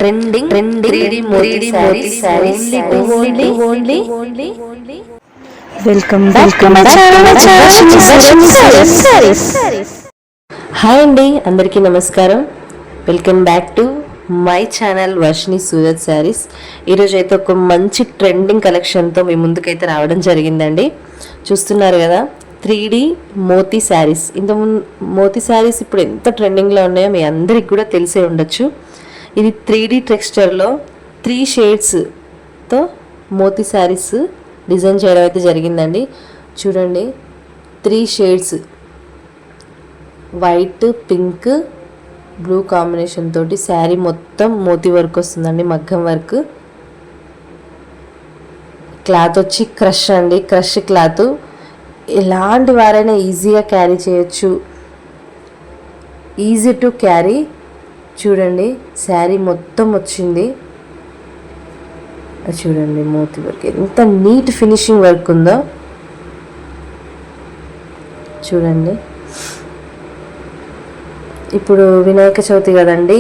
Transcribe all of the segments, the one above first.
Trending 3D మోతీ sarees only welcome back hi అండి, అందరికీ నమస్కారం. Welcome back to my channel Varshini Surat sarees. ఈరోజు అయితే ఒక మంచి ట్రెండింగ్ కలెక్షన్తో మీ ముందుకైతే రావడం జరిగిందండి. చూస్తున్నారు కదా, 3D మోతీ శారీస్. ఇంతకుముందు మోతీ శారీస్ ఇప్పుడు ఎంత ట్రెండింగ్లో ఉన్నాయో మీ అందరికి కూడా తెలిసే ఉండొచ్చు. ఇది 3D టెక్స్చర్లో 3 షేడ్స్తో మోతీ శారీస్ డిజైన్ చేయడం అయితే జరిగిందండి. చూడండి, 3 shades white, pink, blue combination తోటి శారీ మొత్తం మోతీ వర్క్ వస్తుందండి, మగ్గం వర్క్. క్లాత్ వచ్చి క్రష్ అండి, క్రష్ క్లాత్. ఎలాంటి వారైనా ఈజీగా క్యారీ చేయొచ్చు, ఈజీ టు క్యారీ. చూడండి, శారీ మొత్తం వచ్చింది. చూడండి మోతీ వర్క్ ఎంత నీట్ ఫినిషింగ్ వర్క్ ఉందో చూడండి. ఇప్పుడు వినాయక చవితి కదండి,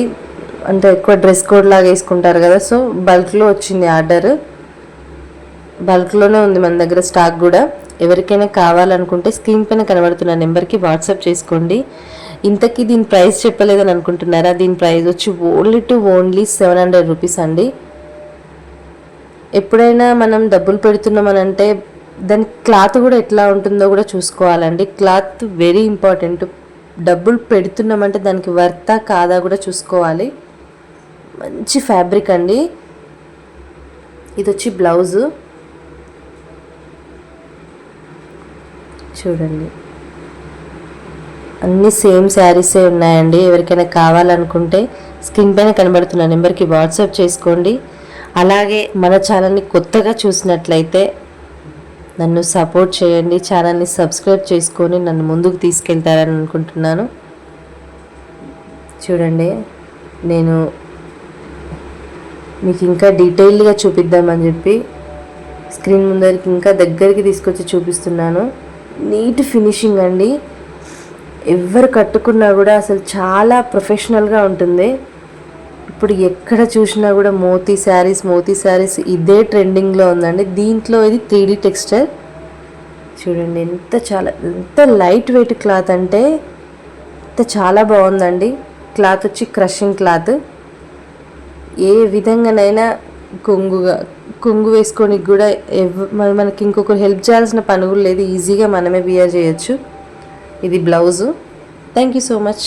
అంటే ఎక్కువ డ్రెస్ కోడ్ లాగా వేసుకుంటారు కదా, సో బల్క్లో వచ్చింది ఆర్డర్. బల్క్లోనే ఉంది మన దగ్గర స్టాక్ కూడా. ఎవరికైనా కావాలనుకుంటే స్క్రీన్ పైన కనబడుతున్న నెంబర్కి వాట్సాప్ చేసుకోండి. ఇంతకీ దీని ప్రైస్ చెప్పలేదని అనుకుంటున్నారా? దీని ప్రైస్ వచ్చి ఓన్లీ 700 రూపీస్ అండి. ఎప్పుడైనా మనం డబ్బులు పెడుతున్నామనంటే దాని క్లాత్ కూడా ఎట్లా ఉంటుందో కూడా చూసుకోవాలండి. Cloth very important. డబ్బులు పెడుతున్నామంటే దానికి వర్తా కాదా కూడా చూసుకోవాలి. మంచి ఫ్యాబ్రిక్ అండి. ఇది వచ్చి బ్లౌజు. చూడండి, అన్నీ సేమ్ శారీసే ఉన్నాయండి. ఎవరికైనా కావాలనుకుంటే స్క్రీన్ పైన కనబడుతున్న నెంబర్కి వాట్సాప్ చేసుకోండి. అలాగే మన ఛానల్ని కొత్తగా చూసినట్లయితే నన్ను సపోర్ట్ చేయండి. ఛానల్ని సబ్స్క్రైబ్ చేసుకొని నన్ను ముందుకు తీసుకెళ్తారని అనుకుంటున్నాను. చూడండి, నేను మీకు ఇంకా డీటెయిల్గా చూపిద్దామని చెప్పి స్క్రీన్ ముందరికి ఇంకా దగ్గరికి తీసుకొచ్చి చూపిస్తున్నాను. నీట్ ఫినిషింగ్ అండి. ఎవరు కట్టుకున్నా కూడా అసలు చాలా ప్రొఫెషనల్గా ఉంటుంది. ఇప్పుడు ఎక్కడ చూసినా కూడా మోతీ శారీస్ ఇదే ట్రెండింగ్లో ఉందండి. దీంట్లో ఇది 3D టెక్స్చర్. చూడండి, ఎంత లైట్ వెయిట్ క్లాత్ అంటే చాలా బాగుందండి. క్లాత్ వచ్చి క్రషింగ్ క్లాత్. ఏ విధంగానైనా కొంగు వేసుకొని కూడా మనకి ఇంకొకరు హెల్ప్ చేయాల్సిన పని కూడా లేదు. ఈజీగా మనమే బియర్ చేయొచ్చు. ఇది blouse. Thank you so much.